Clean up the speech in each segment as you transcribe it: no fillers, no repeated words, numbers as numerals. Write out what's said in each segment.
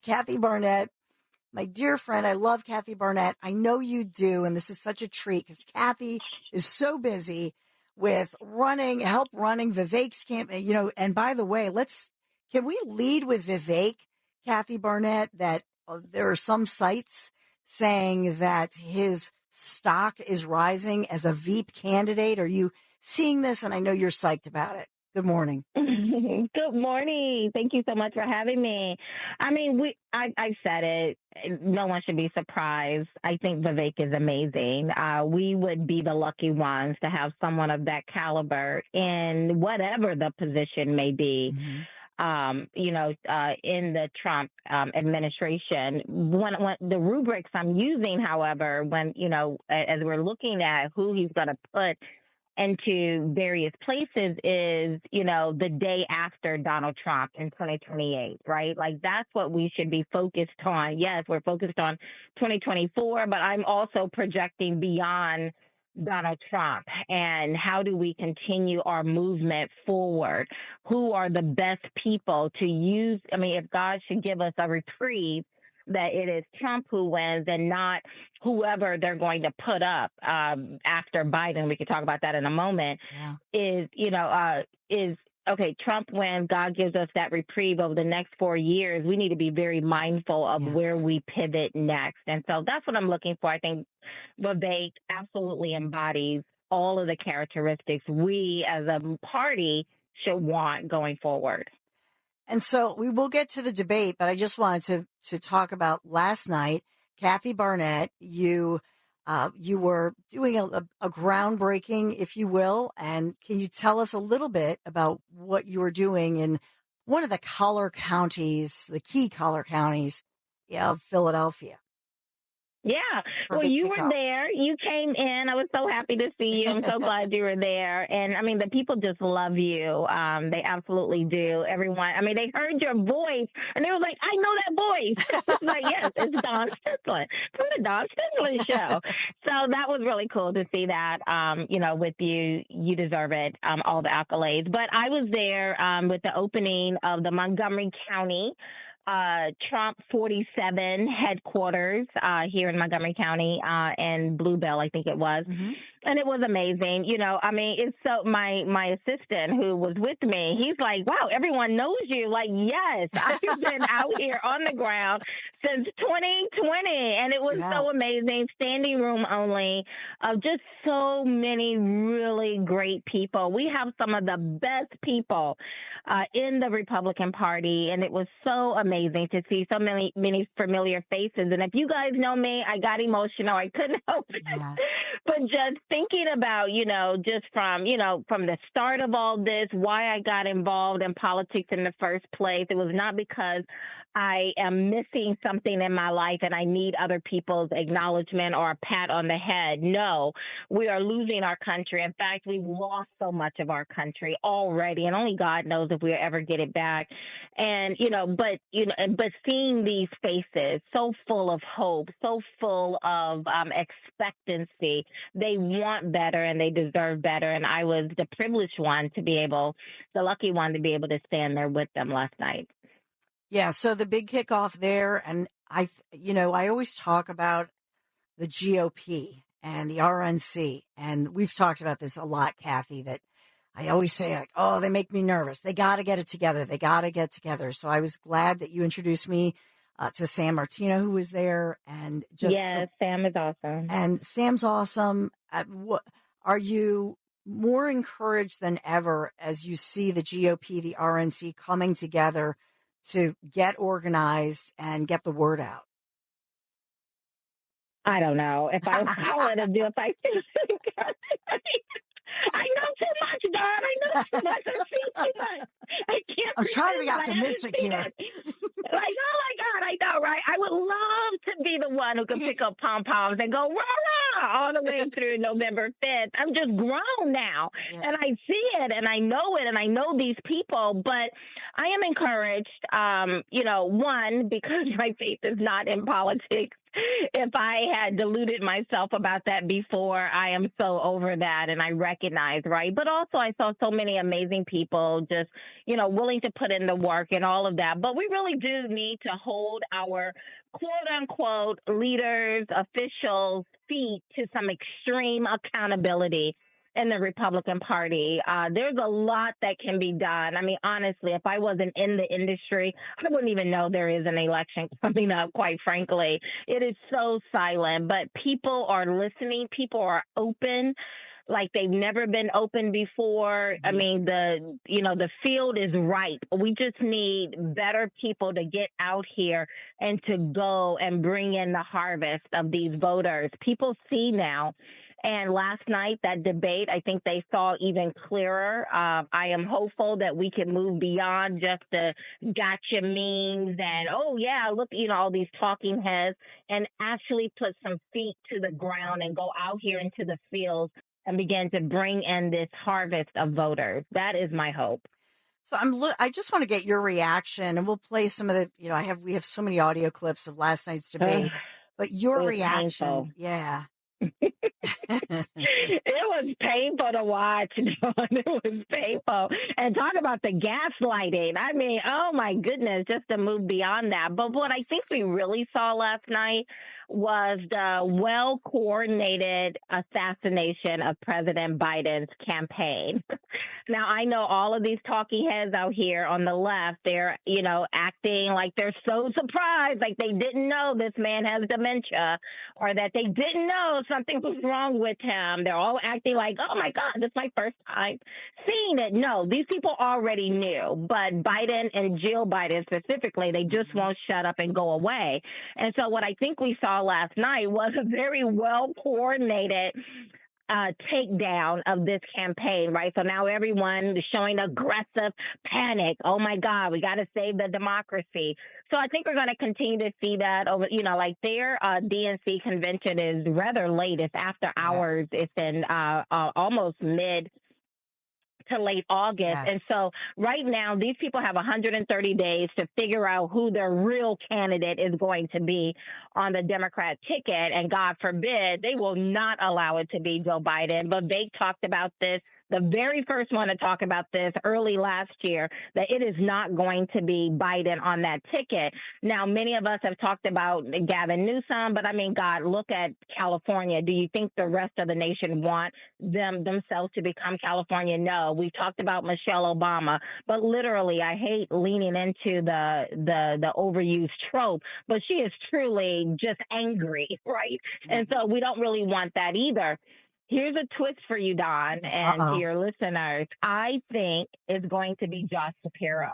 Kathy Barnett, my dear friend. I love Kathy Barnett. I know you do. And this is such a treat because Kathy is so busy with help running Vivek's campaign, and by the way, can we lead with Vivek, Kathy Barnett, that there are some sites saying that his stock is rising as a Veep candidate. Are you seeing this? And I know you're psyched about it. Good morning. Good morning. Thank you so much for having me. I mean, I've said it. No one should be surprised. I think Vivek is amazing. We would be the lucky ones to have someone of that caliber in whatever the position may be. Mm-hmm. In the Trump administration. When the rubrics I'm using, however, as we're looking at who he's going to put into various places is, the day after Donald Trump in 2028, right? Like that's what we should be focused on. Yes, we're focused on 2024, but I'm also projecting beyond Donald Trump and how do we continue our movement forward? Who are the best people to use? I mean, if God should give us a reprieve, that it is Trump who wins and not whoever they're going to put up after Biden. We can talk about that in a moment. Yeah. Okay, Trump wins, God gives us that reprieve over the next 4 years. We need to be very mindful of where we pivot next. And so that's what I'm looking for. I think Vivek absolutely embodies all of the characteristics we as a party should want going forward. And so we will get to the debate, but I just wanted to talk about last night. Kathy Barnett, you were doing a groundbreaking, if you will. And can you tell us a little bit about what you were doing in one of the the key collar counties of Philadelphia? Yeah. Well, you were there. You came in. I was so happy to see you. I'm so glad you were there. And I mean, the people just love you. They absolutely do. Everyone. I mean, they heard your voice and they were like, I know that voice. It's like, yes, it's Don Stensland from the Don Stensland show. So that was really cool to see that, with you. You deserve it. All the accolades. But I was there with the opening of the Montgomery County Trump 47 headquarters here in Montgomery County and Bluebell, I think it was. Mm-hmm. And it was amazing. It's so my assistant who was with me, he's like, wow, everyone knows you. Like, yes, I've been out here on the ground since 2020. And it was so amazing. Standing room only of just so many really great people. We have some of the best people in the Republican Party. And it was so amazing to see so many familiar faces. And if you guys know me, I got emotional. I couldn't help it. Yes. But just thinking about, just from the start of all this, why I got involved in politics in the first place, it was not because I am missing something in my life and I need other people's acknowledgement or a pat on the head. No, we are losing our country. In fact, we've lost so much of our country already, and only God knows if we'll ever get it back. And, but seeing these faces so full of hope, so full of expectancy, they want better and they deserve better. And I was the privileged one the lucky one to be able to stand there with them last night. Yeah, so the big kickoff there, and I always talk about the GOP and the RNC, and we've talked about this a lot, Kathy, that I always say, like, oh, they make me nervous. They got to get it together. They got to get together. So I was glad that you introduced me to Sam Martino, who was there. And Sam is awesome. And Sam's awesome. Are you more encouraged than ever as you see the GOP, the RNC coming together to get organized and get the word out? I don't know if I want to do if I I know too much, Don. I know too much. I see too much. I'm trying to be optimistic here. Like, oh my God, I know, right? I would love to be the one who could pick up pom-poms and go rah, rah, all the way through November 5th. I'm just grown now, and I see it, and I know it, and I know these people, but I am encouraged, one, because my faith is not in politics. if I had deluded myself about that before. I am so over that, and I recognize, right? But also, I saw so many amazing people just, willing to put in the work and all of that. But we really do need to hold our quote unquote leaders, officials' feet to some extreme accountability in the Republican Party. There's a lot that can be done. I mean, honestly, if I wasn't in the industry, I wouldn't even know there is an election coming up, quite frankly. It is so silent, but people are listening. People are open like they've never been open before. I mean, the field is ripe. We just need better people to get out here and to go and bring in the harvest of these voters. People see now. And last night, that debate, I think they saw even clearer. I am hopeful that we can move beyond just the gotcha memes and, oh, yeah, look, all these talking heads, and actually put some feet to the ground and go out here into the field and begin to bring in this harvest of voters. That is my hope. So I just want to get your reaction, and we'll play some of the, we have so many audio clips of last night's debate, but your reaction, painful. yeah. It was painful to watch, John. It was painful. And talk about the gaslighting. I mean, oh my goodness, just to move beyond that. But what I think we really saw last night was the well-coordinated assassination of President Biden's campaign. Now, I know all of these talking heads out here on the left, they're, acting like they're so surprised, like they didn't know this man has dementia or that they didn't know something was wrong with him. They're all acting like, oh, my God, this is my first time seeing it. No, these people already knew. But Biden and Jill Biden specifically, they just won't shut up and go away. And so what I think we saw last night was a very well-coordinated takedown of this campaign, right? So now everyone is showing aggressive panic. Oh my God, we got to save the democracy. So I think we're going to continue to see that over, like their DNC convention is rather late. It's after hours. It's in almost mid to late August. Yes. And so right now, these people have 130 days to figure out who their real candidate is going to be on the Democrat ticket. And God forbid, they will not allow it to be Joe Biden. But they talked about this, the very first one to talk about this early last year, that it is not going to be Biden on that ticket. Now, many of us have talked about Gavin Newsom, but I mean, God, look at California. Do you think the rest of the nation want themselves to become California? No. We talked about Michelle Obama, but literally, I hate leaning into the overused trope, but she is truly just angry, right? And so we don't really want that either. Here's a twist for you, Don, and to your listeners. I think it's going to be Josh Shapiro.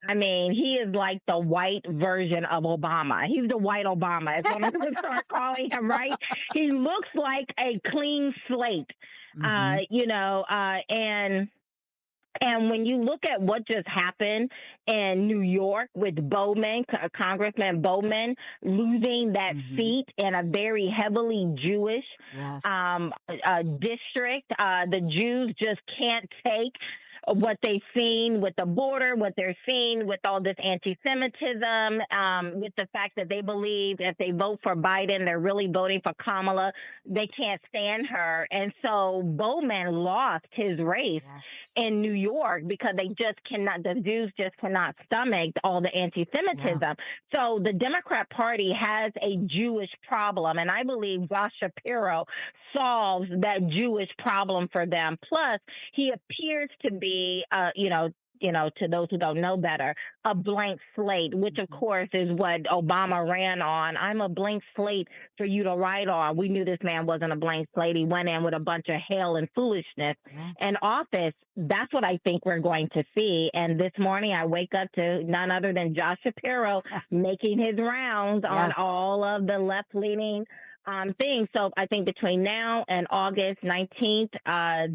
I mean, he is like the white version of Obama. He's the white Obama. Is what I'm going to start calling him, right? He looks like a clean slate, and when you look at what just happened in New York with Bowman, Congressman Bowman, losing that seat in a very heavily Jewish district, the Jews just can't take what they've seen with the border, what they're seeing with all this anti-Semitism, with the fact that they believe if they vote for Biden, they're really voting for Kamala. They can't stand her. And so Bowman lost his race in New York because the Jews just cannot stomach all the anti-Semitism. Yeah. So the Democrat Party has a Jewish problem. And I believe Josh Shapiro solves that Jewish problem for them. Plus, he appears to be to those who don't know better, a blank slate, which of course is what Obama ran on. I'm a blank slate for you to write on. We knew this man wasn't a blank slate. He went in with a bunch of hell and foolishness in office. That's what I think we're going to see. And this morning I wake up to none other than Josh Shapiro making his rounds on all of the left-leaning things. So I think between now and August 19th,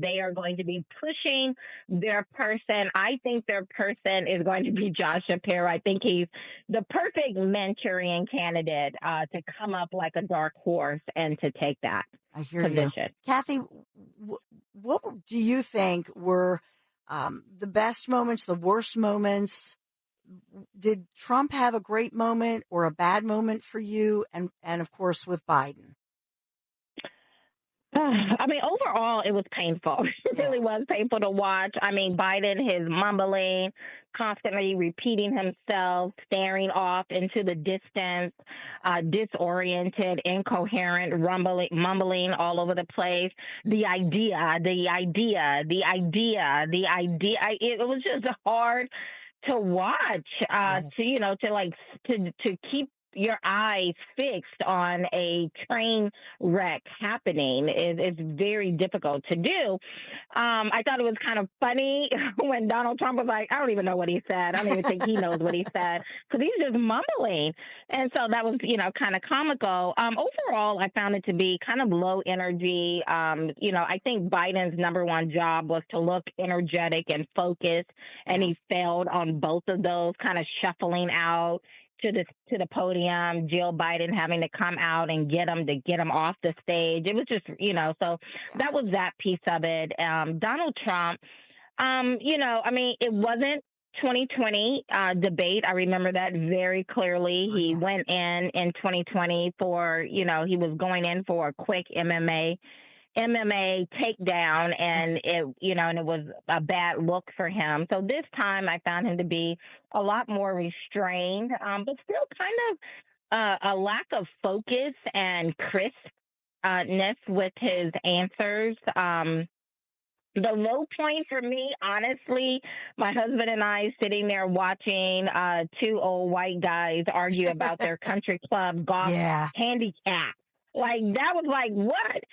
they are going to be pushing their person. I think their person is going to be Josh Shapiro. I think he's the perfect Manchurian candidate to come up like a dark horse and to take that position. You. Kathy, what do you think were the best moments, the worst moments did Trump have a great moment or a bad moment for you? And of course, with Biden. I mean, overall, it was painful. It really was painful to watch. I mean, Biden, his mumbling, constantly repeating himself, staring off into the distance, disoriented, incoherent, mumbling all over the place. The idea. It was just hard to watch, to keep your eyes fixed on a train wreck happening is very difficult to do. I thought it was kind of funny when Donald Trump was like, I don't even know what he said. I don't even think he knows what he said because he's just mumbling. And so that was, kind of comical. Overall, I found it to be kind of low energy. I think Biden's number one job was to look energetic and focused, and he failed on both of those, kind of shuffling out to the podium, Jill Biden having to come out and get him off the stage. It was just, so that was that piece of it. Donald Trump, it wasn't 2020 debate. I remember that very clearly. He went in 2020 for, he was going in for a quick MMA takedown, and it was a bad look for him. So this time I found him to be a lot more restrained, but still kind of a lack of focus and crispness with his answers. The low point for me, honestly, my husband and I sitting there watching two old white guys argue about their country club golf handicap. Like, that was like, what?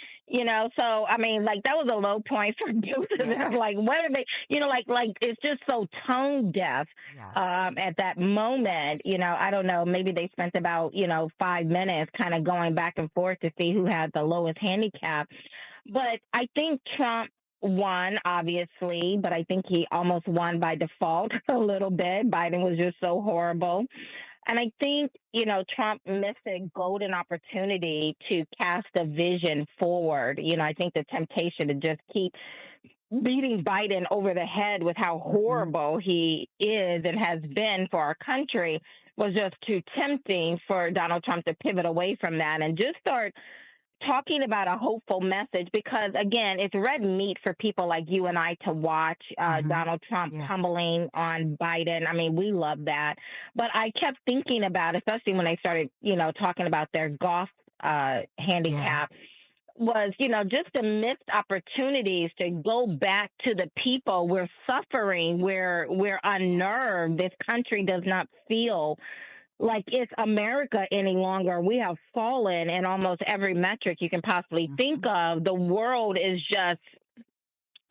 So, I mean, like, that was a low point for both of them. Like, what are they, like, it's just so tone deaf at that moment. I don't know, maybe they spent about, 5 minutes kind of going back and forth to see who had the lowest handicap. But I think Trump won, obviously, but I think he almost won by default a little bit. Biden was just so horrible. And I think, Trump missed a golden opportunity to cast a vision forward. I think the temptation to just keep beating Biden over the head with how horrible he is and has been for our country was just too tempting for Donald Trump to pivot away from that and just start talking about a hopeful message, because again, it's red meat for people like you and I to watch Donald Trump tumbling on Biden. I mean, we love that. But I kept thinking about, especially when they started, talking about their golf handicap, was, just the missed opportunities to go back to the people. We're suffering. We're unnerved. This country does not feel like it's America any longer. We have fallen in almost every metric you can possibly think of. The world is just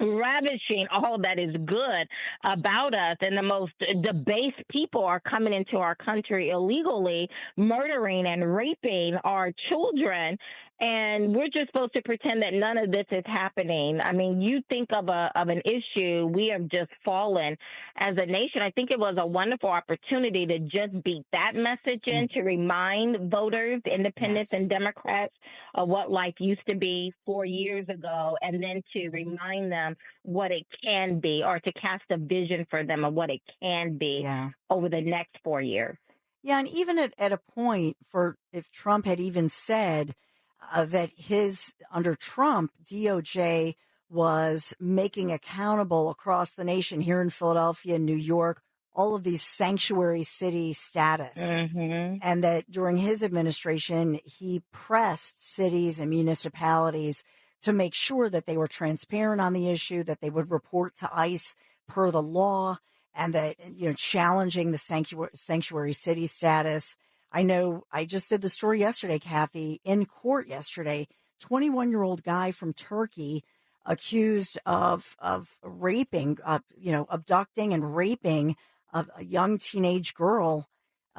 ravishing all that is good about us, and the most debased people are coming into our country illegally, murdering and raping our children, and we're just supposed to pretend that none of this is happening. I mean, you think of an issue, we have just fallen as a nation. I think it was a wonderful opportunity to just beat that message in, to remind voters, independents and Democrats, of what life used to be 4 years ago, and then to remind them what it can be, or to cast a vision for them of what it can be over the next 4 years. Yeah, and even at a point, if Trump had even said that under Trump, DOJ was making accountable across the nation, here in Philadelphia, New York, all of these sanctuary city status. And that during his administration, he pressed cities and municipalities to make sure that they were transparent on the issue, that they would report to ICE per the law, and that, challenging the sanctuary city status. I know I just did the story yesterday, Kathy, in court yesterday, 21-year-old guy from Turkey accused of raping, abducting and raping a young teenage girl,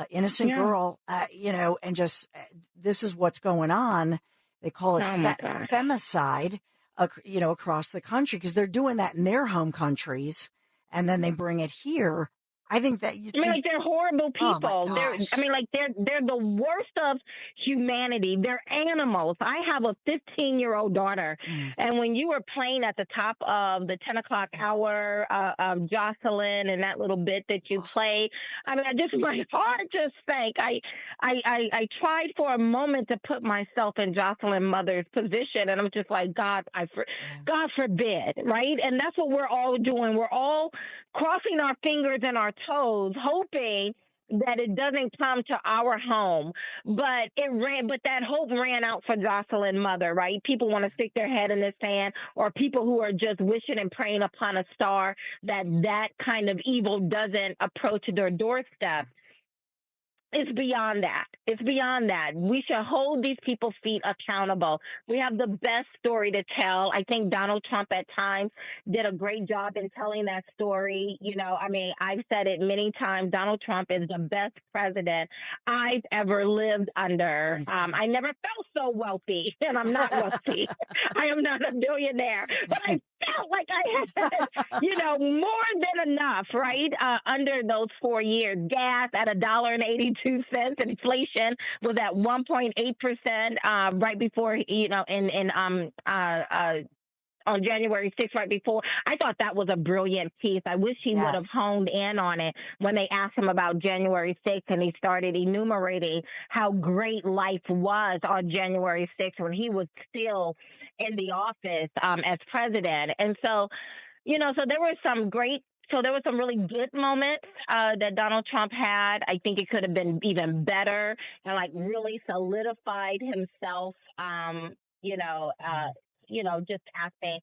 innocent girl, and just, this is what's going on. They call it femicide, across the country, because they're doing that in their home countries, and then they bring it here. I think that you. I mean, like, they're horrible Oh my people. gosh. They're the worst of humanity. They're animals. I have a 15-year-old daughter, and when you were playing at the top of the 10 o'clock hour of Jocelyn and that little bit that you played, I mean, my heart just sank. I tried for a moment to put myself in Jocelyn's mother's position, and I'm just like, God forbid, right? And that's what we're all doing. We're all crossing our fingers and our toes, hoping that it doesn't come to our home. But that hope ran out for Jocelyn's mother, right? People want to stick their head in the sand, or people who are just wishing and praying upon a star that kind of evil doesn't approach their doorstep. It's beyond that. It's beyond that. We should hold these people's feet accountable. We have the best story to tell. I think Donald Trump at times did a great job in telling that story. You know, I mean, I've said it many times. Donald Trump is the best president I've ever lived under. I never felt so wealthy, and I'm not wealthy. I am not a billionaire, but I felt like I had, more than enough, right? Under those 4 years, gas at $1.82. Inflation was at 1.8% right before, on January 6th, right before. I thought that was a brilliant piece. I wish he would have honed in on it when they asked him about January 6th, and he started enumerating how great life was on January 6th when he was still in the office as president. And so, so there were some really good moments that Donald Trump had. I think it could have been even better and really solidified himself, just having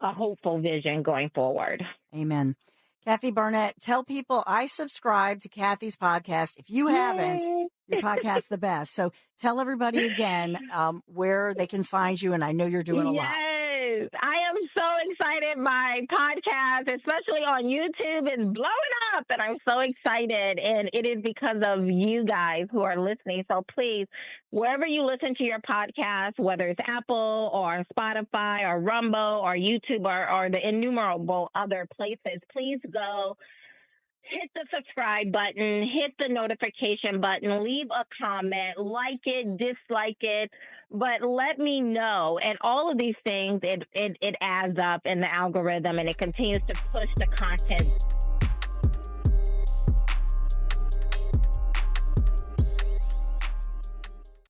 a hopeful vision going forward. Amen. Kathy Barnett, tell people I subscribe to Kathy's podcast. If you haven't, your podcast's the best. So tell everybody again where they can find you. And I know you're doing a lot. Yes, I am so excited. My podcast, especially on YouTube, is blowing up, and I'm so excited. And it is because of you guys who are listening. So please, wherever you listen to your podcast, whether it's Apple or Spotify or Rumble or YouTube or the innumerable other places, please go. Hit the subscribe button, hit the notification button, leave a comment, like it, dislike it, but let me know. And all of these things, it adds up in the algorithm, and it continues to push the content